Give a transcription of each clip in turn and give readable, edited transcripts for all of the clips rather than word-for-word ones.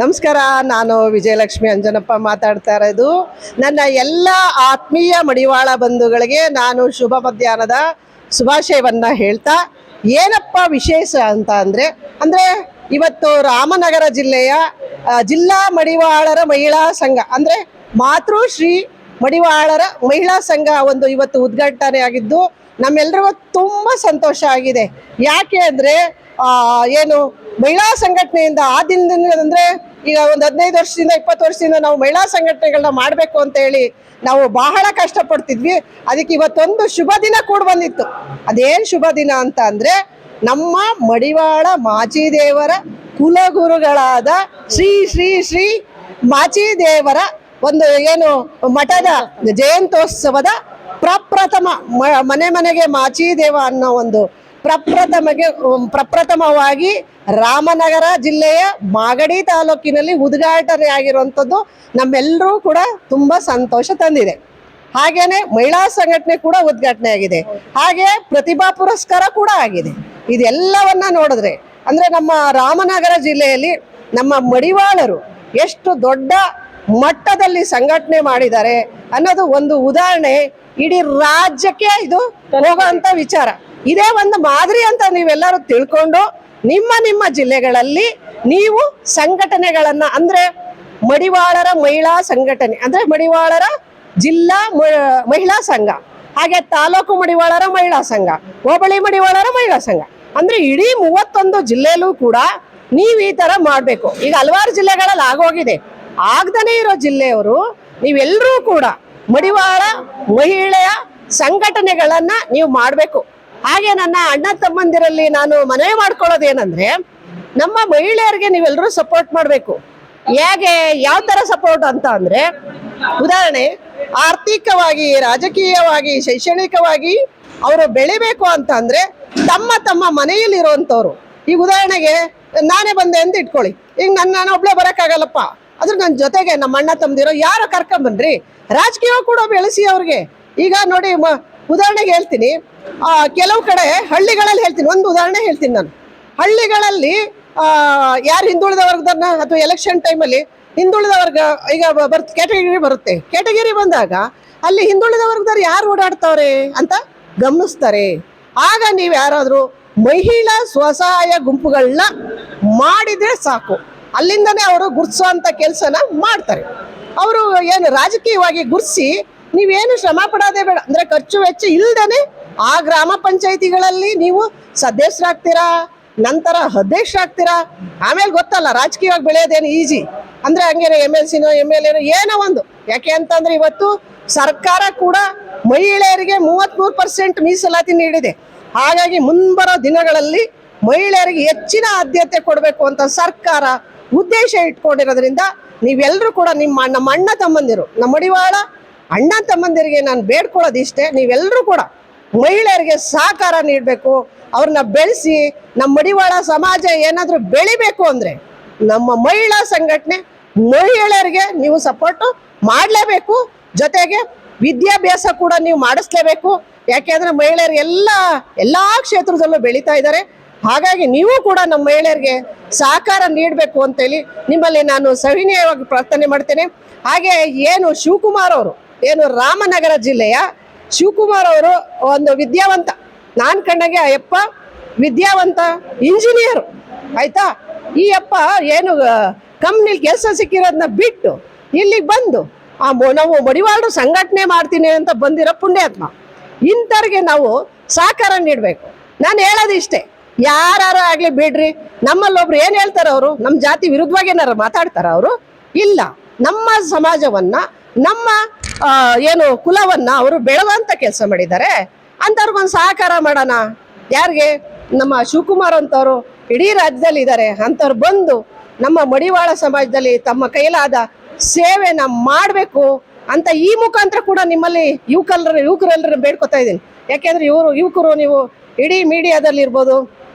ನಮಸ್ಕಾರ. ನಾನು ವಿಜಯಲಕ್ಷ್ಮಿ ಅಂಜನಪ್ಪ ಮಾತಾಡ್ತಾ ಇರೋದು. ನನ್ನ ಎಲ್ಲ ಆತ್ಮೀಯ ಮಡಿವಾಳ ಬಂಧುಗಳಿಗೆ ನಾನು ಶುಭ ಮಧ್ಯಾಹ್ನದ ಶುಭಾಶಯವನ್ನು ಹೇಳ್ತಾ, ಏನಪ್ಪ ವಿಶೇಷ ಅಂತ ಅಂದರೆ ಇವತ್ತು ರಾಮನಗರ ಜಿಲ್ಲೆಯ ಜಿಲ್ಲಾ ಮಡಿವಾಳರ ಮಹಿಳಾ ಸಂಘ ಅಂದರೆ ಮಾತೃಶ್ರೀ ಮಡಿವಾಳರ ಮಹಿಳಾ ಸಂಘ ಒಂದು ಇವತ್ತು ಉದ್ಘಾಟನೆ ಆಗಿದ್ದು ನಮ್ಮೆಲ್ಲರಿಗೂ ತುಂಬ ಸಂತೋಷ ಆಗಿದೆ. ಯಾಕೆ ಅಂದರೆ ಏನು ಮಹಿಳಾ ಸಂಘಟನೆಯಿಂದ ಆ ದಿನದಿಂದ ಅಂದರೆ ಈಗ ಒಂದು 15 ವರ್ಷದಿಂದ 20 ವರ್ಷದಿಂದ ನಾವು ಮಹಿಳಾ ಸಂಘಟನೆಗಳನ್ನ ಮಾಡಬೇಕು ಅಂತ ಹೇಳಿ ನಾವು ಬಹಳ ಕಷ್ಟಪಡ್ತಿದ್ವಿ. ಅದಕ್ಕೆ ಇವತ್ತೊಂದು ಶುಭ ದಿನ ಕೂಡ ಬಂದಿತ್ತು. ಅದೇನು ಶುಭ ದಿನ ಅಂತ ಅಂದರೆ ನಮ್ಮ ಮಡಿವಾಳ ಮಾಚಿದೇವರ ಕುಲಗುರುಗಳಾದ ಶ್ರೀ ಶ್ರೀ ಶ್ರೀ ಮಾಚಿದೇವರ ಒಂದು ಏನು ಮಠದ ಜಯಂತ್ಯೋತ್ಸವದ ಪ್ರಪ್ರಥಮ ಮನೆ ಮನೆಗೆ ಮಾಚಿದೇವ ಅನ್ನೋ ಒಂದು ಪ್ರಪ್ರಥಮವಾಗಿ ರಾಮನಗರ ಜಿಲ್ಲೆಯ ಮಾಗಡಿ ತಾಲೂಕಿನಲ್ಲಿ ಉದ್ಘಾಟನೆ ಆಗಿರುವಂಥದ್ದು ನಮ್ಮೆಲ್ಲರೂ ಕೂಡ ತುಂಬ ಸಂತೋಷ ತಂದಿದೆ. ಹಾಗೇನೆ ಮಹಿಳಾ ಸಂಘಟನೆ ಕೂಡ ಉದ್ಘಾಟನೆ ಆಗಿದೆ, ಹಾಗೆ ಪ್ರತಿಭಾ ಪುರಸ್ಕಾರ ಕೂಡ ಆಗಿದೆ. ಇದೆಲ್ಲವನ್ನ ನೋಡಿದ್ರೆ ಅಂದರೆ ನಮ್ಮ ರಾಮನಗರ ಜಿಲ್ಲೆಯಲ್ಲಿ ನಮ್ಮ ಮಡಿವಾಳರು ಎಷ್ಟು ದೊಡ್ಡ ಮಟ್ಟದಲ್ಲಿ ಸಂಘಟನೆ ಮಾಡಿದ್ದಾರೆ ಅನ್ನೋದು ಒಂದು ಉದಾಹರಣೆ. ಇಡೀ ರಾಜ್ಯಕ್ಕೆ ಇದು ಹೋಗುವಂಥ ವಿಚಾರ. ಇದೇ ಒಂದು ಮಾದರಿ ಅಂತ ನೀವೆಲ್ಲರೂ ತಿಳ್ಕೊಂಡು ನಿಮ್ಮ ನಿಮ್ಮ ಜಿಲ್ಲೆಗಳಲ್ಲಿ ನೀವು ಸಂಘಟನೆಗಳನ್ನು ಅಂದರೆ ಮಡಿವಾಳರ ಮಹಿಳಾ ಸಂಘಟನೆ ಅಂದರೆ ಮಡಿವಾಳರ ಜಿಲ್ಲಾ ಮಹಿಳಾ ಸಂಘ, ಹಾಗೆ ತಾಲೂಕು ಮಡಿವಾಳರ ಮಹಿಳಾ ಸಂಘ, ಹೋಬಳಿ ಮಡಿವಾಳರ ಮಹಿಳಾ ಸಂಘ ಅಂದರೆ ಇಡೀ 31 ಜಿಲ್ಲೆಯಲ್ಲೂ ಕೂಡ ನೀವು ಈ ಥರ ಮಾಡಬೇಕು. ಈಗ ಹಲವಾರು ಜಿಲ್ಲೆಗಳಲ್ಲಿ ಆಗೋಗಿದೆ. ಆಗದೇ ಇರೋ ಜಿಲ್ಲೆಯವರು ನೀವೆಲ್ಲರೂ ಕೂಡ ಮಡಿವಾಳ ಮಹಿಳೆಯ ಸಂಘಟನೆಗಳನ್ನು ನೀವು ಮಾಡಬೇಕು. ಹಾಗೆ ನನ್ನ ಅಣ್ಣ ತಮ್ಮಂದಿರಲ್ಲಿ ನಾನು ಮನವಿ ಮಾಡ್ಕೊಳ್ಳೋದೇನೆಂದರೆ, ನಮ್ಮ ಮಹಿಳೆಯರಿಗೆ ನೀವೆಲ್ಲರೂ ಸಪೋರ್ಟ್ ಮಾಡಬೇಕು. ಹೇಗೆ, ಯಾವ ಥರ ಸಪೋರ್ಟ್ ಅಂತ ಅಂದರೆ, ಉದಾಹರಣೆ ಆರ್ಥಿಕವಾಗಿ, ರಾಜಕೀಯವಾಗಿ, ಶೈಕ್ಷಣಿಕವಾಗಿ ಅವರು ಬೆಳಿಬೇಕು ಅಂತ ಅಂದರೆ ತಮ್ಮ ತಮ್ಮ ಮನೆಯಲ್ಲಿರುವಂಥವ್ರು. ಈಗ ಉದಾಹರಣೆಗೆ ನಾನೇ ಬಂದೆ ಅಂತ ಇಟ್ಕೊಳ್ಳಿ. ಈಗ ನಾನು ಒಬ್ಳೆ ಬರೋಕ್ಕಾಗಲ್ಲಪ್ಪ, ಅದ್ರ ನನ್ನ ಜೊತೆಗೆ ನಮ್ಮ ಅಣ್ಣ ತಮ್ಮದಿರೋ ಯಾರೋ ಕರ್ಕೊಂಬನ್ರಿ, ರಾಜಕೀಯ ಕೂಡ ಬೆಳೆಸಿ ಅವ್ರಿಗೆ. ಈಗ ನೋಡಿ, ಉದಾಹರಣೆಗೆ ಹೇಳ್ತೀನಿ, ಕೆಲವು ಕಡೆ ಹಳ್ಳಿಗಳಲ್ಲಿ ಹೇಳ್ತೀನಿ, ಒಂದು ಉದಾಹರಣೆ ಹೇಳ್ತೀನಿ ನಾನು. ಹಳ್ಳಿಗಳಲ್ಲಿ ಯಾರು ಹಿಂದುಳಿದ ವರ್ಗದನ್ನ ಅಥವಾ ಎಲೆಕ್ಷನ್ ಟೈಮಲ್ಲಿ ಹಿಂದುಳಿದ ವರ್ಗ ಈಗ ಕ್ಯಾಟಗಿರಿ ಬರುತ್ತೆ. ಕ್ಯಾಟಗಿರಿ ಬಂದಾಗ ಅಲ್ಲಿ ಹಿಂದುಳಿದ ವರ್ಗದವ್ರು ಯಾರು ಓಡಾಡ್ತಾವ್ರೆ ಅಂತ ಗಮನಿಸ್ತಾರೆ. ಆಗ ನೀವು ಯಾರಾದರೂ ಮಹಿಳಾ ಸ್ವಸಹಾಯ ಗುಂಪುಗಳನ್ನ ಮಾಡಿದರೆ ಸಾಕು, ಅಲ್ಲಿಂದನೇ ಅವರು ಗುರ್ತಿಸೋಂಥ ಕೆಲಸನ ಮಾಡ್ತಾರೆ. ಅವರು ಏನು ರಾಜಕೀಯವಾಗಿ ಗುರ್ಸಿ ನೀವೇನು ಶ್ರಮ ಪಡೋದೇ ಬೇಡ, ಅಂದರೆ ಖರ್ಚು ವೆಚ್ಚ ಇಲ್ದೇ ಆ ಗ್ರಾಮ ಪಂಚಾಯಿತಿಗಳಲ್ಲಿ ನೀವು ಸದಸ್ಯರಾಗ್ತೀರಾ, ನಂತರ ಅಧ್ಯಕ್ಷರಾಗ್ತೀರಾ. ಆಮೇಲೆ ಗೊತ್ತಲ್ಲ, ರಾಜಕೀಯವಾಗಿ ಬೆಳೆಯೋದೇನು ಈಜಿ ಅಂದರೆ ಹಂಗೇನೆ MLCನೋ MLAನೋ ಏನೋ ಒಂದು. ಯಾಕೆ ಅಂತಂದರೆ ಇವತ್ತು ಸರ್ಕಾರ ಕೂಡ ಮಹಿಳೆಯರಿಗೆ 33% ಮೀಸಲಾತಿ ನೀಡಿದೆ. ಹಾಗಾಗಿ ಮುಂಬರೋ ದಿನಗಳಲ್ಲಿ ಮಹಿಳೆಯರಿಗೆ ಹೆಚ್ಚಿನ ಆದ್ಯತೆ ಕೊಡಬೇಕು ಅಂತ ಸರ್ಕಾರ ಉದ್ದೇಶ ಇಟ್ಕೊಂಡಿರೋದ್ರಿಂದ ನೀವೆಲ್ಲರೂ ಕೂಡ ನಮ್ಮ ಅಣ್ಣ ತಮ್ಮಂದಿರು, ನಮ್ಮ ಮಡಿವಾಳ ಅಣ್ಣ ತಮ್ಮಂದಿರಿಗೆ ನಾನು ಬೇಡ್ಕೊಳ್ಳೋದಿಷ್ಟೇ, ನೀವೆಲ್ಲರೂ ಕೂಡ ಮಹಿಳೆಯರಿಗೆ ಸಹಕಾರ ನೀಡಬೇಕು. ಅವ್ರನ್ನ ಬೆಳೆಸಿ ನಮ್ಮ ಮಡಿವಾಳ ಸಮಾಜ ಏನಾದರೂ ಬೆಳಿಬೇಕು ಅಂದರೆ ನಮ್ಮ ಮಹಿಳಾ ಸಂಘಟನೆ ಮಹಿಳೆಯರಿಗೆ ನೀವು ಸಪೋರ್ಟು ಮಾಡಲೇಬೇಕು. ಜೊತೆಗೆ ವಿದ್ಯಾಭ್ಯಾಸ ಕೂಡ ನೀವು ಮಾಡಿಸ್ಲೇಬೇಕು. ಯಾಕೆಂದರೆ ಮಹಿಳೆಯರು ಎಲ್ಲ ಕ್ಷೇತ್ರದಲ್ಲೂ ಬೆಳೀತಾ ಇದ್ದಾರೆ. ಹಾಗಾಗಿ ನೀವು ಕೂಡ ನಮ್ಮ ಮಹಿಳೆಯರಿಗೆ ಸಹಕಾರ ನೀಡಬೇಕು ಅಂತೇಳಿ ನಿಮ್ಮಲ್ಲಿ ನಾನು ಸವಿನಯವಾಗಿ ಪ್ರಾರ್ಥನೆ ಮಾಡ್ತೇನೆ. ಹಾಗೆ ಏನು ಶಿವಕುಮಾರ್ ಅವರು, ಏನು ರಾಮನಗರ ಜಿಲ್ಲೆಯ ಶಿವಕುಮಾರ್ ಅವರು ಒಂದು ವಿದ್ಯಾವಂತ, ನಾನು ಕಂಡಂಗೆ ಆ ಯಪ್ಪ ವಿದ್ಯಾವಂತ ಇಂಜಿನಿಯರು, ಆಯಿತಾ. ಈ ಅಪ್ಪ ಏನು ಕಂಪ್ನಿಲಿ ಕೆಲಸ ಸಿಕ್ಕಿರೋದನ್ನ ಬಿಟ್ಟು ಇಲ್ಲಿಗೆ ಬಂದು ನಾವು ಮಡಿವಾಳರು ಸಂಘಟನೆ ಮಾಡ್ತೀನಿ ಅಂತ ಬಂದಿರೋ ಪುಣ್ಯಾತ್ಮ. ಇಂಥವ್ರಿಗೆ ನಾವು ಸಹಕಾರ ನೀಡಬೇಕು. ನಾನು ಹೇಳೋದು ಇಷ್ಟೇ, ಯಾರು ಆಗಲಿ ಬಿಡ್ರಿ, ನಮ್ಮಲ್ಲೊಬ್ರು ಏನು ಹೇಳ್ತಾರೆ, ಅವರು ನಮ್ಮ ಜಾತಿ ವಿರುದ್ಧವಾಗಿ ಏನಾರು ಮಾತಾಡ್ತಾರ? ಅವರು ಇಲ್ಲ, ನಮ್ಮ ಸಮಾಜವನ್ನು, ನಮ್ಮ ಏನು ಕುಲವನ್ನು ಅವರು ಬೆಳೆದಂಥ ಕೆಲಸ ಮಾಡಿದ್ದಾರೆ. ಅಂಥವ್ರಿಗೊಂದು ಸಹಕಾರ ಮಾಡೋಣ. ಯಾರಿಗೆ? ನಮ್ಮ ಶಿವಕುಮಾರ್ ಅಂತವರು ಇಡೀ ರಾಜ್ಯದಲ್ಲಿ ಇದ್ದಾರೆ. ಅಂಥವ್ರು ಬಂದು ನಮ್ಮ ಮಡಿವಾಳ ಸಮಾಜದಲ್ಲಿ ತಮ್ಮ ಕೈಲಾದ ಸೇವೆನ ಮಾಡಬೇಕು ಅಂತ ಈ ಮುಖಾಂತರ ಕೂಡ ನಿಮ್ಮಲ್ಲಿ ಯುವಕರೆಲ್ಲರೂ ಬೇಡ್ಕೊತಾ ಇದ್ದೀನಿ. ಯಾಕೆಂದರೆ ಯುವಕರು ನೀವು ಇಡೀ ಮೀಡಿಯಾದಲ್ಲಿ ಇರ್ಬೋದು,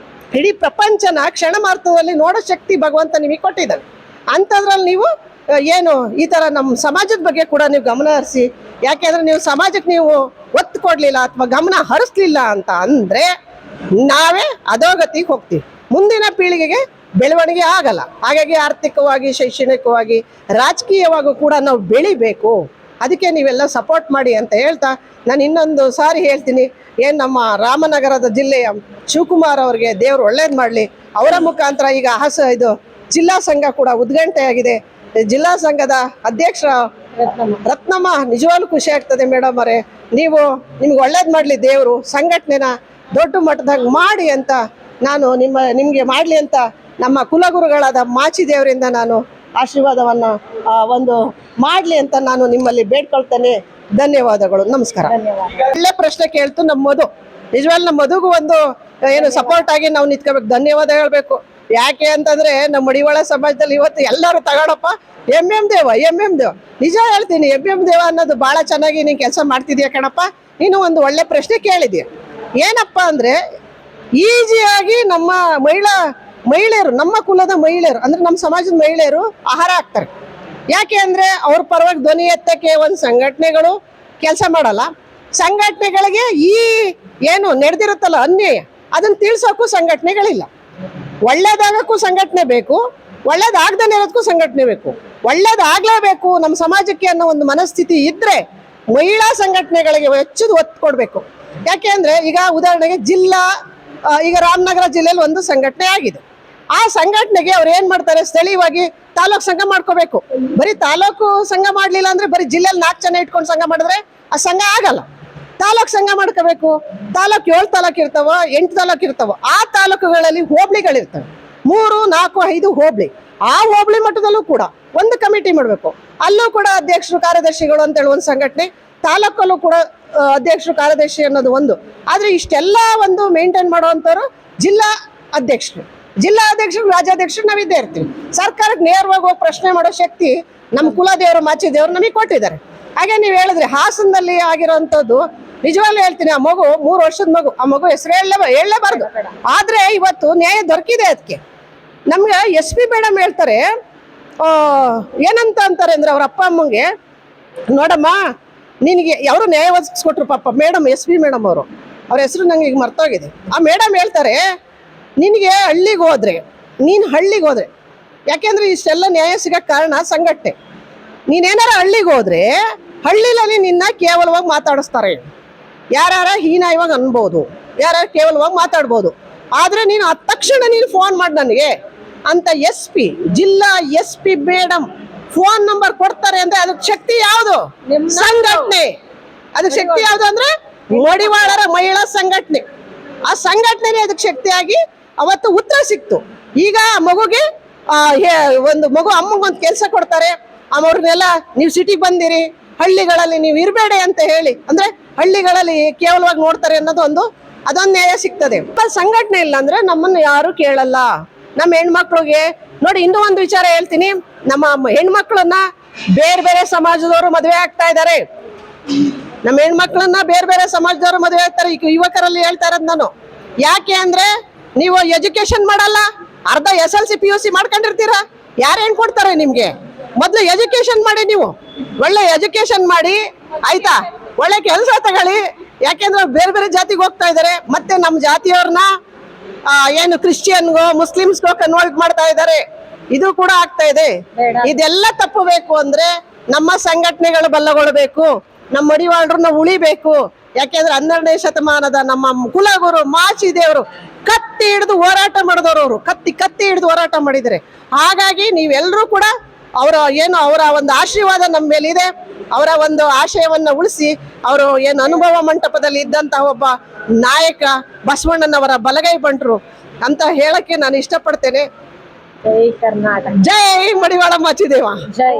ಇಡೀ ಪ್ರಪಂಚನ ಕ್ಷಣ ಮಾತ್ರದಲ್ಲಿ ನೋಡೋ ಶಕ್ತಿ ಭಗವಂತ ನಿಮಗೆ ಕೊಟ್ಟಿದ್ದಾನೆ. ಅಂಥದ್ರಲ್ಲಿ ನೀವು ಏನು ಈ ಥರ ನಮ್ಮ ಸಮಾಜದ ಬಗ್ಗೆ ಕೂಡ ನೀವು ಗಮನ ಹರಿಸಿ. ಯಾಕೆಂದರೆ ನೀವು ಸಮಾಜಕ್ಕೆ ನೀವು ಒತ್ತು ಕೊಡಲಿಲ್ಲ ಅಥವಾ ಗಮನ ಹರಿಸ್ಲಿಲ್ಲ ಅಂತ ಅಂದರೆ ನಾವೇ ಅಧೋಗತಿಗೆ ಹೋಗ್ತೀವಿ. ಮುಂದಿನ ಪೀಳಿಗೆಗೆ ಬೆಳವಣಿಗೆ ಆಗಲ್ಲ. ಹಾಗಾಗಿ ಆರ್ಥಿಕವಾಗಿ, ಶೈಕ್ಷಣಿಕವಾಗಿ, ರಾಜಕೀಯವಾಗೂ ಕೂಡ ನಾವು ಬೆಳಿಬೇಕು. ಅದಕ್ಕೆ ನೀವೆಲ್ಲ ಸಪೋರ್ಟ್ ಮಾಡಿ ಅಂತ ಹೇಳ್ತಾ ನಾನು ಇನ್ನೊಂದು ಸಾರಿ ಹೇಳ್ತೀನಿ, ಏನು ನಮ್ಮ ರಾಮನಗರದ ಜಿಲ್ಲೆಯ ಶಿವಕುಮಾರ್ ಅವರಿಗೆ ದೇವರು ಒಳ್ಳೇದು ಮಾಡಲಿ. ಅವರ ಮುಖಾಂತರ ಈಗ ಇದು ಜಿಲ್ಲಾ ಸಂಘ ಕೂಡ ಉದ್ಘಾಟನೆಯಾಗಿದೆ. ಜಿಲ್ಲಾ ಸಂಘದ ಅಧ್ಯಕ್ಷ ರತ್ನಮ್ಮ, ನಿಜವಾಗ್ಲೂ ಖುಷಿ ಆಗ್ತದೆ ಮೇಡಮ್ ಅವರೇ. ನಿಮ್ಗೆ ಒಳ್ಳೇದು ಮಾಡಲಿ ದೇವರು, ಸಂಘಟನೆನ ದೊಡ್ಡ ಮಟ್ಟದಾಗ ಮಾಡಿ ಅಂತ ನಾನು ನಿಮಗೆ ಮಾಡಲಿ ಅಂತ ನಮ್ಮ ಕುಲಗುರುಗಳಾದ ಮಾಚಿ ದೇವರಿಂದ ನಾನು ಆಶೀರ್ವಾದವನ್ನು ಒಂದು ಮಾಡಲಿ ಅಂತ ನಾನು ನಿಮ್ಮಲ್ಲಿ ಬೇಡ್ಕೊಳ್ತೇನೆ. ಧನ್ಯವಾದಗಳು, ನಮಸ್ಕಾರ. ಒಳ್ಳೆ ಪ್ರಶ್ನೆ ಕೇಳ್ತು ನಮ್ಮ ಮಧು. ನಿಜವಾಗ್ಲೂ ನಮ್ಮ ಮಧುಗೂ ಒಂದು ಏನು ಸಪೋರ್ಟ್ ಆಗಿ ನಾವು ನಿಂತ್ಕೋಬೇಕು, ಧನ್ಯವಾದ ಹೇಳ್ಬೇಕು. ಯಾಕೆ ಅಂತಂದ್ರೆ ನಮ್ಮ ಮಡಿವಾಳ ಸಮಾಜದಲ್ಲಿ ಇವತ್ತು ಎಲ್ಲರೂ ತಗೊಳಪ್ಪ ಎಂ ದೇವ ನಿಜ ಹೇಳ್ತೀನಿ, ಎಂ ದೇವ ಅನ್ನೋದು ಬಹಳ ಚೆನ್ನಾಗಿ ನೀನು ಕೆಲಸ ಮಾಡ್ತಿದ್ಯಾ ಕಣಪ್ಪ. ನೀನು ಒಂದು ಒಳ್ಳೆ ಪ್ರಶ್ನೆ ಕೇಳಿದ್ಯಾ. ಏನಪ್ಪ ಅಂದ್ರೆ ಈಸಿಯಾಗಿ ನಮ್ಮ ಮಹಿಳೆಯರು, ನಮ್ಮ ಕುಲದ ಮಹಿಳೆಯರು ಅಂದ್ರೆ ನಮ್ಮ ಸಮಾಜದ ಮಹಿಳೆಯರು ಆಹಾರ ಆಗ್ತಾರೆ. ಯಾಕೆ ಅಂದ್ರೆ ಅವ್ರ ಪರವಾಗಿ ಧ್ವನಿ ಎತ್ತಕ್ಕೆ ಒಂದು ಸಂಘಟನೆಗಳು ಕೆಲಸ ಮಾಡಲ್ಲ. ಸಂಘಟನೆಗಳಿಗೆ ಈ ಏನು ನಡೆದಿರುತ್ತಲ್ಲ ಅನ್ಯಾಯ, ಅದನ್ನ ತಿಳಿಸೋಕ್ಕೂ ಸಂಘಟನೆಗಳಿಲ್ಲ. ಒಳ್ಳೇದಾಗಕ್ಕೂ ಸಂಘಟನೆ ಬೇಕು, ಒಳ್ಳೇದಾಗ್ದೇ ಇರೋದಕ್ಕೂ ಸಂಘಟನೆ ಬೇಕು. ಒಳ್ಳೇದಾಗ್ಲೇಬೇಕು ನಮ್ಮ ಸಮಾಜಕ್ಕೆ ಅನ್ನೋ ಒಂದು ಮನಸ್ಥಿತಿ ಇದ್ರೆ ಮಹಿಳಾ ಸಂಘಟನೆಗಳಿಗೆ ಹೆಚ್ಚು ಒತ್ತು ಕೊಡಬೇಕು. ಯಾಕೆ ಅಂದ್ರೆ ಈಗ ಉದಾಹರಣೆಗೆ ಈಗ ರಾಮನಗರ ಜಿಲ್ಲೆಯಲ್ಲಿ ಒಂದು ಸಂಘಟನೆ ಆಗಿದೆ. ಆ ಸಂಘಟನೆಗೆ ಅವ್ರು ಏನ್ ಮಾಡ್ತಾರೆ, ಸ್ಥಳೀಯವಾಗಿ ತಾಲೂಕು ಸಂಘ ಮಾಡ್ಕೋಬೇಕು. ಬರೀ ತಾಲೂಕು ಸಂಘ ಮಾಡ್ಲಿಲ್ಲ ಅಂದ್ರೆ ಬರೀ ಜಿಲ್ಲೆಯಲ್ಲಿ 4 ಜನ ಇಟ್ಕೊಂಡು ಸಂಘ ಮಾಡಿದ್ರೆ ಆ ಸಂಘ ಆಗಲ್ಲ. ತಾಲೂಕು ಸಂಘ ಮಾಡ್ಕೋಬೇಕು. 7 ತಾಲೂಕು ಇರ್ತಾವ, 8 ತಾಲೂಕು ಇರ್ತಾವ. ಆ ತಾಲೂಕುಗಳಲ್ಲಿ ಹೋಬಳಿಗಳಿರ್ತವೆ, 3, 4, 5 ಹೋಬಳಿ. ಆ ಹೋಬಳಿ ಮಟ್ಟದಲ್ಲೂ ಕೂಡ ಒಂದು ಕಮಿಟಿ ಮಾಡಬೇಕು. ಅಲ್ಲೂ ಕೂಡ ಅಧ್ಯಕ್ಷರು, ಕಾರ್ಯದರ್ಶಿಗಳು ಅಂತೇಳಿ ಒಂದು ಸಂಘಟನೆ, ತಾಲೂಕಲ್ಲೂ ಕೂಡ ಅಧ್ಯಕ್ಷರು, ಕಾರ್ಯದರ್ಶಿ ಅನ್ನೋದು ಒಂದು. ಆದ್ರೆ ಇಷ್ಟೆಲ್ಲ ಒಂದು ಮೇಂಟೈನ್ ಮಾಡುವಂಥವ್ರು ಜಿಲ್ಲಾ ಅಧ್ಯಕ್ಷರು, ರಾಜ್ಯಾಧ್ಯಕ್ಷರು ನಾವಿದ್ದೇ ಇರ್ತೀವಿ. ಸರ್ಕಾರಕ್ಕೆ ನೇರವಾಗಿ ಹೋಗಿ ಪ್ರಶ್ನೆ ಮಾಡೋ ಶಕ್ತಿ ನಮ್ಮ ಕುಲದೇವರು, ಮಾಚಿ ದೇವರು ನಮಗೆ ಕೊಟ್ಟಿದ್ದಾರೆ. ಹಾಗೆ ನೀವು ಹೇಳಿದ್ರೆ ಹಾಸನದಲ್ಲಿ ಆಗಿರೋಂಥದ್ದು ನಿಜವಾಗ್ಲೂ ಹೇಳ್ತೀನಿ, ಆ ಮಗು 3 ವರ್ಷದ ಮಗು, ಆ ಮಗು ಹೆಸರು ಹೇಳಲೇಬಾರ್ದು. ಆದ್ರೆ ಇವತ್ತು ನ್ಯಾಯ ದೊರಕಿದೆ. ಅದಕ್ಕೆ ನಮ್ಗೆ SP ಮೇಡಮ್ ಹೇಳ್ತಾರೆ, ಏನಂತ ಅಂತಾರೆ ಅಂದ್ರೆ ಅವ್ರ ಅಪ್ಪ ಅಮ್ಮಂಗೆ, ನೋಡಮ್ಮ ನಿನಗೆ ಅವರು ನ್ಯಾಯ ಒದಗಿಸ್ಕೊಟ್ರು ಪಾಪ ಮೇಡಮ್, SP ಮೇಡಮ್ ಅವ್ರ ಹೆಸರು ನಂಗೆ ಈಗ ಮರ್ತೋಗಿದೆ. ಆ ಮೇಡಮ್ ಹೇಳ್ತಾರೆ, ನಿನಗೆ ಹಳ್ಳಿಗೆ ಹೋದ್ರೆ ಯಾಕೆಂದ್ರೆ ಇಷ್ಟೆಲ್ಲ ನ್ಯಾಯ ಸಿಗಕ್ಕೆ ಕಾರಣ ಸಂಘಟನೆ. ನೀನೇನಾರ ಹಳ್ಳಿಗೆ ಹೋದ್ರೆ ಹಳ್ಳಿನಲ್ಲಿ ನಿನ್ನ ಕೇವಲವಾಗಿ ಮಾತಾಡಿಸ್ತಾರೆ. ಯಾರ ಹೀನಾಯವಾಗಿ ಅನ್ಬೋದು, ಯಾರು ಕೇವಲವಾಗಿ ಮಾತಾಡ್ಬೋದು. ಆದ್ರೆ ನೀನು ಆ ತಕ್ಷಣ ನೀನು ಫೋನ್ ಮಾಡಿ ನನಗೆ ಅಂತ ಜಿಲ್ಲಾ SP ಮೇಡಮ್ ಫೋನ್ ನಂಬರ್ ಕೊಡ್ತಾರೆ ಅಂದ್ರೆ ಅದಕ್ಕೆ ಶಕ್ತಿ ಯಾವುದು? ಸಂಘಟನೆ. ಅದಕ್ಕೆ ಶಕ್ತಿ ಯಾವುದು ಅಂದ್ರೆ ಮಡಿವಾಳರ ಮಹಿಳಾ ಸಂಘಟನೆ. ಆ ಸಂಘಟನೆ ಅದಕ್ಕೆ ಶಕ್ತಿಯಾಗಿ ಅವತ್ತು ಉತ್ತರ ಸಿಕ್ತು. ಈಗ ಮಗುಗೆ ಒಂದು ಮಗು ಅಮ್ಮಗೊಂದು ಕೆಲಸ ಕೊಡ್ತಾರೆ. ಅವ್ರನ್ನೆಲ್ಲ ನೀವು ಸಿಟಿಗೆ ಬಂದಿರಿ, ಹಳ್ಳಿಗಳಲ್ಲಿ ನೀವು ಇರಬೇಡಿ ಅಂತ ಹೇಳಿ, ಅಂದ್ರೆ ಹಳ್ಳಿಗಳಲ್ಲಿ ಕೇವಲವಾಗಿ ನೋಡ್ತಾರೆ ಅನ್ನೋದು ಅದೊಂದು ನ್ಯಾಯ ಸಿಗ್ತದೆ. ಸಂಘಟನೆ ಇಲ್ಲ ಅಂದ್ರೆ ನಮ್ಮನ್ನು ಯಾರು ಕೇಳಲ್ಲ. ನಮ್ಮ ಹೆಣ್ಮಕ್ಳಿಗೆ ನೋಡಿ, ಇನ್ನೂ ಒಂದು ವಿಚಾರ ಹೇಳ್ತೀನಿ, ನಮ್ಮ ಹೆಣ್ಮಕ್ಳನ್ನ ಬೇರೆ ಸಮಾಜದವರು ಮದುವೆ ಆಗ್ತಾ ಇದ್ದಾರೆ. ನಮ್ಮ ಹೆಣ್ಮಕ್ಳನ್ನ ಬೇರೆ ಸಮಾಜದವರು ಮದುವೆ ಆಗ್ತಾರೆ. ಈಗ ಯುವಕರಲ್ಲಿ ಹೇಳ್ತಾ ಇರೋದು ನಾನು. ಯಾಕೆ ಅಂದ್ರೆ ನೀವು ಎಜುಕೇಶನ್ ಮಾಡಲ್ಲ, ಅರ್ಧ SLC PUC ಮಾಡ್ಕೊಂಡಿರ್ತೀರಾ. ಯಾರು ಹೆಣ್ ಕೊಡ್ತಾರೆ ನಿಮ್ಗೆ? ಮೊದ್ಲು ಎಜುಕೇಶನ್ ಮಾಡಿ, ನೀವು ಒಳ್ಳೆ ಎಜುಕೇಶನ್ ಮಾಡಿ ಆಯ್ತಾ, ಒಳ್ಳೆ ಕೆಲಸ ತಗೊಳ್ಳಿ. ಯಾಕೆಂದ್ರೆ ಬೇರೆ ಜಾತಿಗೆ ಹೋಗ್ತಾ ಇದಾರೆ. ಮತ್ತೆ ನಮ್ಮ ಜಾತಿಯವ್ರನ್ನ ಏನು ಕ್ರಿಶ್ಚಿಯನ್ಗೋ ಮುಸ್ಲಿಮ್ಸ್ಗೋ ಕನ್ವರ್ಟ್ ಮಾಡ್ತಾ ಇದ್ದಾರೆ. ಇದು ಕೂಡ ಆಗ್ತಾ ಇದೆ. ಇದೆಲ್ಲ ತಪ್ಪಬೇಕು ಅಂದ್ರೆ ನಮ್ಮ ಸಂಘಟನೆಗಳು ಬಲಗೊಳ್ಳಬೇಕು, ನಮ್ಮ ಮಡಿವಾಳರನ್ನ ಉಳಿಬೇಕು. ಯಾಕೆಂದ್ರೆ 12ನೇ ಶತಮಾನದ ನಮ್ಮ ಕುಲಗುರು ಮಾಚಿ ದೇವರು ಕತ್ತಿ ಹಿಡಿದು ಹೋರಾಟ ಮಾಡಿದವರು. ಅವರು ಕತ್ತಿ ಹಿಡಿದು ಹೋರಾಟ ಮಾಡಿದರೆ. ಹಾಗಾಗಿ ನೀವೆಲ್ಲರೂ ಕೂಡ ಅವರ ಒಂದು ಆಶೀರ್ವಾದ ನಮ್ಮ ಮೇಲಿದೆ. ಅವರ ಒಂದು ಆಶಯವನ್ನ ಉಳಿಸಿ, ಅವರು ಏನು ಅನುಭವ ಮಂಟಪದಲ್ಲಿ ಇದ್ದಂತಹ ಒಬ್ಬ ನಾಯಕ ಬಸವಣ್ಣನವರ ಬಲಗೈ ಬಂಟ್ರು ಅಂತ ಹೇಳಕ್ಕೆ ನಾನು ಇಷ್ಟಪಡ್ತೇನೆ. ಜೈ ಕರ್ನಾಟಕ, ಜೈ ಮಡಿವಾಳ ಮಾಚಿದೇವ, ಜೈ.